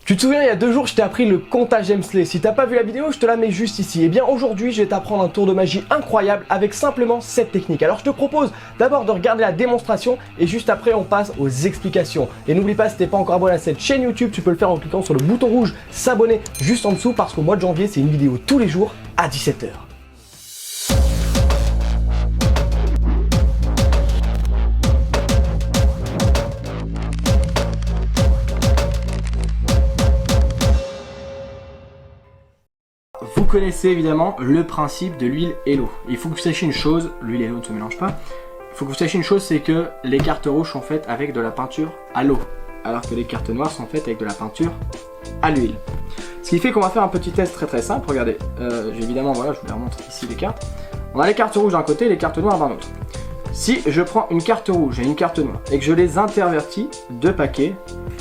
Tu te souviens, il y a 2 jours, je t'ai appris le comptage Hemsley. Si t'as pas vu la vidéo, je te la mets juste ici. Et bien aujourd'hui, je vais t'apprendre un tour de magie incroyable avec simplement cette technique. Alors je te propose d'abord de regarder la démonstration et juste après, on passe aux explications. Et n'oublie pas, si t'es pas encore abonné à cette chaîne YouTube, tu peux le faire en cliquant sur le bouton rouge s'abonner juste en dessous parce qu'au mois de janvier, c'est une vidéo tous les jours à 17 h. Vous connaissez évidemment le principe de l'huile et l'eau. Il faut que vous sachiez une chose, l'huile et l'eau ne se mélangent pas. Il faut que vous sachiez une chose, c'est que les cartes rouges sont faites avec de la peinture à l'eau, alors que les cartes noires sont faites avec de la peinture à l'huile. Ce qui fait qu'on va faire un petit test très simple. Regardez, évidemment, voilà, je vous les remontre ici les cartes. On a les cartes rouges d'un côté et les cartes noires d'un autre. Si je prends une carte rouge et une carte noire et que je les intervertis, 2 paquets,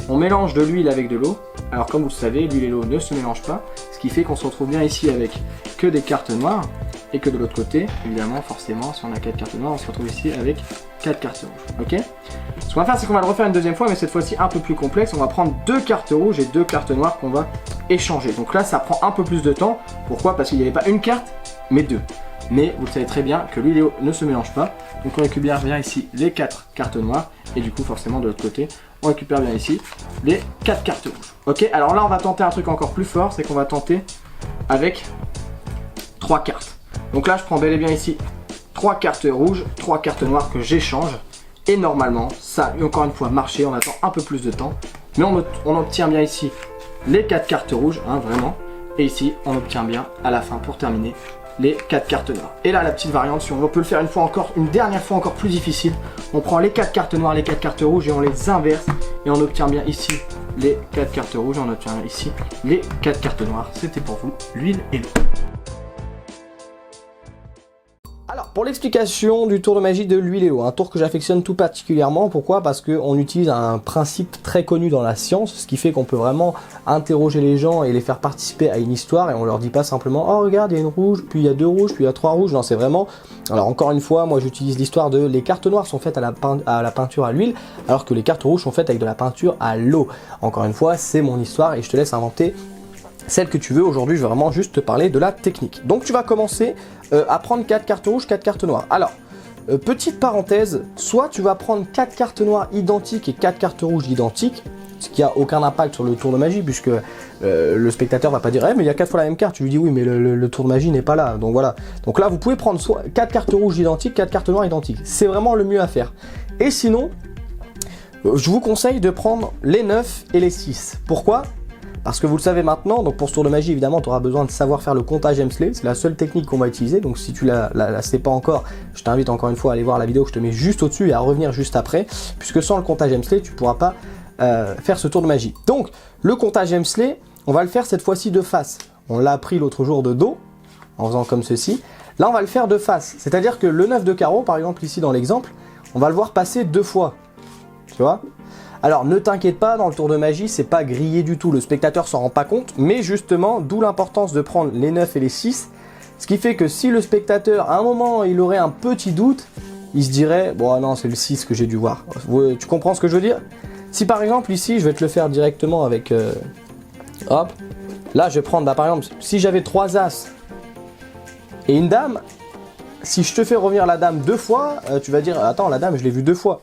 on mélange de l'huile avec de l'eau. Alors comme vous le savez, l'huile et l'eau ne se mélangent pas, ce qui fait qu'on se retrouve bien ici avec que des cartes noires et que de l'autre côté, évidemment, forcément, si on a 4 cartes noires, on se retrouve ici avec 4 cartes rouges. Ok. Ce qu'on va faire, c'est qu'on va le refaire une deuxième fois, mais cette fois-ci un peu plus complexe. On va prendre 2 cartes rouges et 2 cartes noires qu'on va échanger. Donc là, ça prend un peu plus de temps. Pourquoi? Parce qu'il n'y avait pas une carte, mais 2. Mais vous le savez très bien que l'huile et l'eau ne se mélangent pas. Donc on récupère bien ici les 4 cartes noires. Et du coup forcément de l'autre côté, on récupère bien ici les 4 cartes rouges. Ok, alors là on va tenter un truc encore plus fort. C'est qu'on va tenter avec 3 cartes. Donc là je prends bel et bien ici 3 cartes rouges, 3 cartes noires que j'échange. Et normalement ça a encore une fois marché. On attend un peu plus de temps. Mais on obtient bien ici les 4 cartes rouges, hein, vraiment. Et ici on obtient bien à la fin pour terminer les 4 cartes noires. Et là la petite variante, si on peut le faire une dernière fois encore plus difficile, on prend les 4 cartes noires, les 4 cartes rouges et on les inverse et on obtient bien ici les 4 cartes rouges et on obtient ici les 4 cartes noires. C'était pour vous l'huile et l'eau. Alors pour l'explication du tour de magie de l'huile et l'eau, un tour que j'affectionne tout particulièrement. Pourquoi? Parce qu'on utilise un principe très connu dans la science, ce qui fait qu'on peut vraiment interroger les gens et les faire participer à une histoire, et on leur dit pas simplement oh regarde il y a une rouge, puis il y a 2 rouges, puis il y a 3 rouges. Non, c'est vraiment, alors encore une fois, moi j'utilise l'histoire de les cartes noires sont faites à la peinture à l'huile, alors que les cartes rouges sont faites avec de la peinture à l'eau. Encore une fois, c'est mon histoire et je te laisse inventer celle que tu veux. Aujourd'hui je vais vraiment juste te parler de la technique. Donc tu vas commencer à prendre 4 cartes rouges, 4 cartes noires. Alors petite parenthèse, soit tu vas prendre 4 cartes noires identiques et 4 cartes rouges identiques, ce qui a aucun impact sur le tour de magie, puisque le spectateur va pas dire mais il y a 4 fois la même carte. Tu lui dis oui mais le tour de magie n'est pas là. Donc voilà, donc là vous pouvez prendre soit 4 cartes rouges identiques, 4 cartes noires identiques, c'est vraiment le mieux à faire. Et sinon je vous conseille de prendre les 9 et les 6. Pourquoi? Parce que vous le savez maintenant, donc pour ce tour de magie, évidemment, tu auras besoin de savoir faire le comptage Hemsley. C'est la seule technique qu'on va utiliser. Donc si tu la sais pas encore, je t'invite encore une fois à aller voir la vidéo que je te mets juste au-dessus et à revenir juste après. Puisque sans le comptage Hemsley, tu ne pourras pas faire ce tour de magie. Donc le comptage Hemsley, on va le faire cette fois-ci de face. On l'a appris l'autre jour de dos, en faisant comme ceci. Là, on va le faire de face. C'est-à-dire que le 9 de carreau, par exemple ici dans l'exemple, on va le voir passer 2 fois. Tu vois? Alors ne t'inquiète pas, dans le tour de magie, c'est pas grillé du tout, le spectateur s'en rend pas compte, mais justement, d'où l'importance de prendre les 9 et les 6, ce qui fait que si le spectateur, à un moment, il aurait un petit doute, il se dirait, bon non, c'est le 6 que j'ai dû voir. Tu comprends ce que je veux dire? Si par exemple ici, je vais te le faire directement avec, hop, là je vais prendre, par exemple, si j'avais 3 as et une dame, si je te fais revenir la dame 2 fois, tu vas dire, attends, la dame, je l'ai vue 2 fois.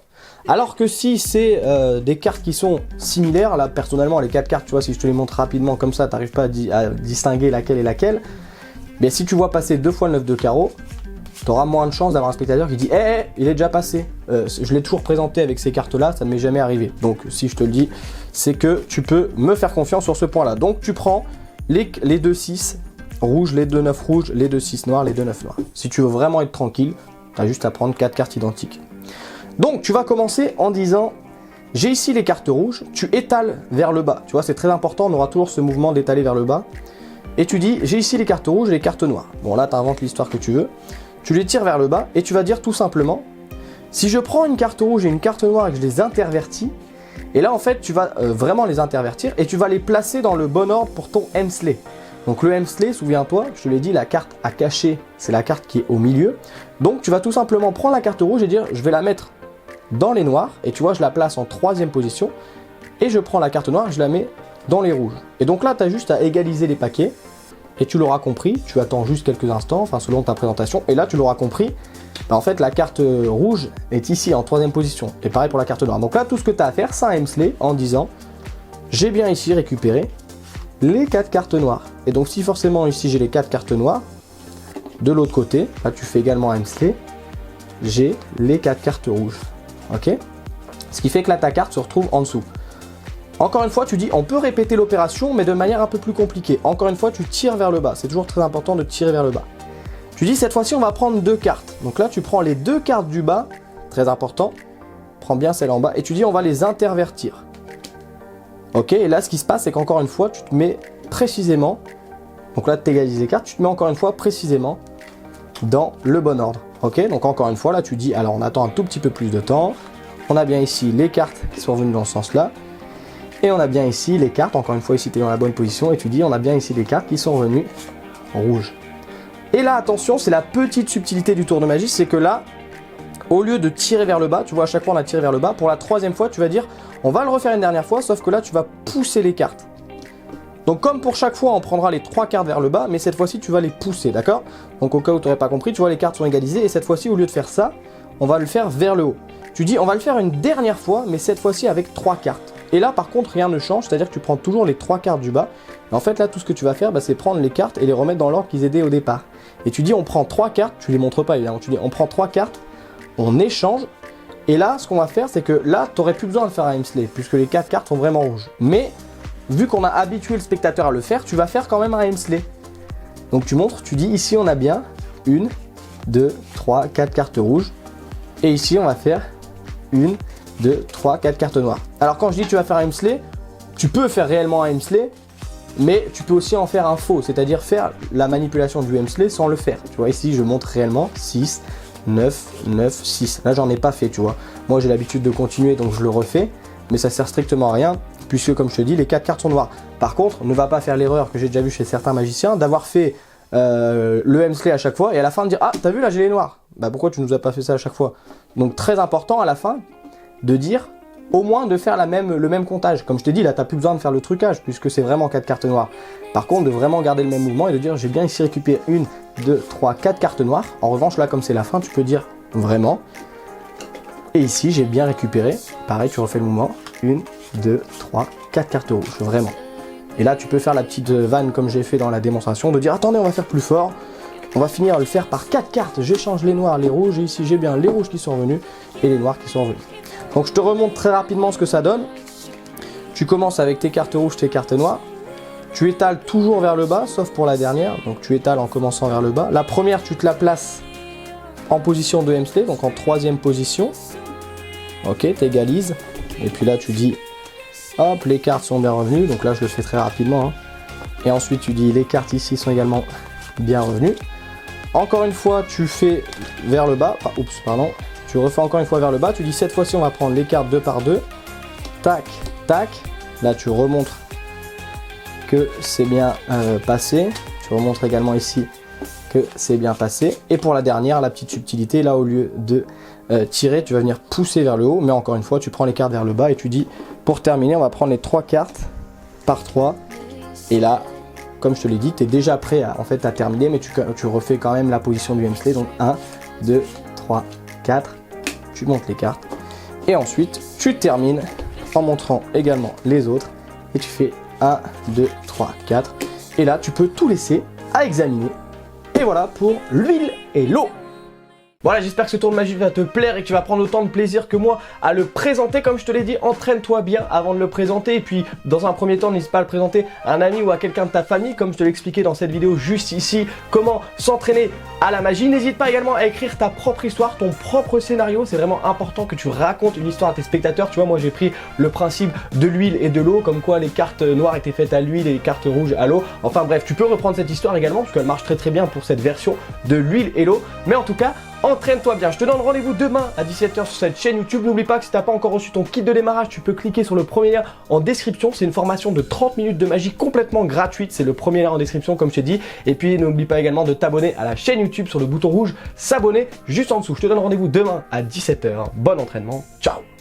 Alors que si c'est des cartes qui sont similaires, là personnellement les 4 cartes, tu vois, si je te les montre rapidement comme ça, tu n'arrives pas à distinguer laquelle est laquelle, mais si tu vois passer 2 fois le 9 de carreau, tu auras moins de chances d'avoir un spectateur qui dit il est déjà passé, je l'ai toujours présenté avec ces cartes là, ça ne m'est jamais arrivé. Donc si je te le dis, c'est que tu peux me faire confiance sur ce point là. Donc tu prends les 2 6 rouges, les 2 9 rouges, les 2 6 noirs, les 2 9 noirs. Si tu veux vraiment être tranquille, tu as juste à prendre 4 cartes identiques. Donc tu vas commencer en disant j'ai ici les cartes rouges, tu étales vers le bas, tu vois c'est très important, on aura toujours ce mouvement d'étaler vers le bas, et tu dis j'ai ici les cartes rouges et les cartes noires. Bon là tu inventes l'histoire que tu veux, tu les tires vers le bas et tu vas dire tout simplement si je prends une carte rouge et une carte noire et que je les intervertis, et là en fait tu vas vraiment les intervertir et tu vas les placer dans le bon ordre pour ton Hemsley. Donc le Hemsley, souviens-toi, je te l'ai dit, la carte à cacher, c'est la carte qui est au milieu. Donc tu vas tout simplement prendre la carte rouge et dire je vais la mettre dans les noirs, et tu vois je la place en 3e position, et je prends la carte noire et je la mets dans les rouges. Et donc là, tu as juste à égaliser les paquets. Et tu l'auras compris, tu attends juste quelques instants, enfin selon ta présentation. Et là, tu l'auras compris, bah, en fait, la carte rouge est ici en 3e position. Et pareil pour la carte noire. Donc là, tout ce que tu as à faire, c'est un Hemsley en disant, j'ai bien ici récupéré les 4 cartes noires. Et donc si forcément ici j'ai les 4 cartes noires, de l'autre côté, là tu fais également un Hemsley, j'ai les 4 cartes rouges. Ok? Ce qui fait que là ta carte se retrouve en dessous. Encore une fois, tu dis, on peut répéter l'opération, mais de manière un peu plus compliquée. Encore une fois, tu tires vers le bas. C'est toujours très important de tirer vers le bas. Tu dis, cette fois-ci, on va prendre 2 cartes. Donc là, tu prends les 2 cartes du bas, très important. Prends bien celle en bas, et tu dis, on va les intervertir. Ok, et là, ce qui se passe, c'est qu'encore une fois, tu te mets précisément, donc là, tu égalises les cartes, tu te mets encore une fois précisément dans le bon ordre. Ok, donc encore une fois, là, tu dis, alors on attend un tout petit peu plus de temps. On a bien ici les cartes qui sont venues dans ce sens-là. Et on a bien ici les cartes, encore une fois ici tu es dans la bonne position et tu dis on a bien ici les cartes qui sont revenues rouges. Et là attention, c'est la petite subtilité du tour de magie, c'est que là, au lieu de tirer vers le bas, tu vois à chaque fois on a tiré vers le bas, pour la 3e fois tu vas dire on va le refaire une dernière fois, sauf que là tu vas pousser les cartes. Donc comme pour chaque fois on prendra les 3 cartes vers le bas, mais cette fois-ci tu vas les pousser, d'accord? Donc au cas où tu n'aurais pas compris, tu vois les cartes sont égalisées et cette fois-ci au lieu de faire ça, on va le faire vers le haut. Tu dis on va le faire une dernière fois, mais cette fois-ci avec 3 cartes. Et là par contre rien ne change, c'est-à-dire que tu prends toujours les 3 cartes du bas. Et en fait là tout ce que tu vas faire, bah, c'est prendre les cartes et les remettre dans l'ordre qu'ils étaient au départ. Et tu dis on prend 3 cartes, tu les montres pas évidemment, tu dis on prend 3 cartes, on échange. Et là ce qu'on va faire c'est que là tu n'aurais plus besoin de faire un Hemsley, puisque les 4 cartes sont vraiment rouges. Mais vu qu'on a habitué le spectateur à le faire, tu vas faire quand même un Hemsley. Donc tu montres, tu dis ici on a bien 1, 2, 3, 4 cartes rouges. Et ici on va faire 1, 2, 3, 4 cartes noires. Alors quand je dis que tu vas faire un Hemsley, tu peux faire réellement un Hemsley, mais tu peux aussi en faire un faux, c'est-à-dire faire la manipulation du Hemsley sans le faire. Tu vois ici je montre réellement 6, 9, 9, 6. Là j'en ai pas fait, tu vois. Moi j'ai l'habitude de continuer donc je le refais, mais ça sert strictement à rien, puisque comme je te dis, les 4 cartes sont noires. Par contre, ne va pas faire l'erreur que j'ai déjà vu chez certains magiciens, d'avoir fait le Hemsley à chaque fois et à la fin de dire ah t'as vu là j'ai les noirs. Bah pourquoi tu nous as pas fait ça à chaque fois? Donc très important à la fin de dire au moins de faire le même comptage. Comme je t'ai dit, là, tu n'as plus besoin de faire le trucage puisque c'est vraiment 4 cartes noires. Par contre, de vraiment garder le même mouvement et de dire j'ai bien ici récupéré 1, 2, 3, 4 cartes noires. En revanche, là, comme c'est la fin, tu peux dire vraiment. Et ici, j'ai bien récupéré. Pareil, tu refais le mouvement. 1, 2, 3, 4 cartes rouges. Vraiment. Et là, tu peux faire la petite vanne comme j'ai fait dans la démonstration de dire attendez, on va faire plus fort. On va finir à le faire par 4 cartes. J'échange les noirs, les rouges. Et ici, j'ai bien les rouges qui sont revenus et les noirs qui sont revenus. Donc je te remonte très rapidement ce que ça donne. Tu commences avec tes cartes rouges, tes cartes noires. Tu étales toujours vers le bas, sauf pour la dernière. Donc tu étales en commençant vers le bas. La première, tu te la places en position de Hemsley, donc en 3e position. Ok, tu égalises. Et puis là, tu dis, hop, les cartes sont bien revenues. Donc là, je le fais très rapidement. Hein. Et ensuite, tu dis, les cartes ici sont également bien revenues. Encore une fois, tu fais vers le bas. Ah, oups, pardon. Tu refais encore une fois vers le bas, tu dis cette fois-ci on va prendre les cartes 2 par 2, tac, tac, là tu remontres que c'est bien passé, tu remontres également ici que c'est bien passé, et pour la dernière, la petite subtilité, là au lieu de tirer, tu vas venir pousser vers le haut, mais encore une fois tu prends les cartes vers le bas et tu dis pour terminer on va prendre les 3 cartes par 3, et là comme je te l'ai dit, tu es déjà prêt à, en fait, à terminer, mais tu refais quand même la position du Hemsley, donc 1, 2, 3, 4, tu montes les cartes et ensuite tu termines en montrant également les autres et tu fais 1, 2, 3, 4 et là tu peux tout laisser à examiner. Et voilà pour l'huile et l'eau. Voilà, j'espère que ce tour de magie va te plaire et que tu vas prendre autant de plaisir que moi à le présenter. Comme je te l'ai dit, entraîne-toi bien avant de le présenter. Et puis, dans un premier temps, n'hésite pas à le présenter à un ami ou à quelqu'un de ta famille. Comme je te l'ai expliqué dans cette vidéo juste ici, comment s'entraîner à la magie. N'hésite pas également à écrire ta propre histoire, ton propre scénario. C'est vraiment important que tu racontes une histoire à tes spectateurs. Tu vois, moi j'ai pris le principe de l'huile et de l'eau, comme quoi les cartes noires étaient faites à l'huile et les cartes rouges à l'eau. Enfin bref, tu peux reprendre cette histoire également, parce qu'elle marche très bien pour cette version de l'huile et l'eau. Mais en tout cas, entraîne-toi bien. Je te donne rendez-vous demain à 17 h sur cette chaîne YouTube. N'oublie pas que si tu n'as pas encore reçu ton kit de démarrage, tu peux cliquer sur le premier lien en description. C'est une formation de 30 minutes de magie complètement gratuite. C'est le premier lien en description comme je t'ai dit. Et puis n'oublie pas également de t'abonner à la chaîne YouTube sur le bouton rouge s'abonner juste en dessous. Je te donne rendez-vous demain à 17 h. Bon entraînement. Ciao.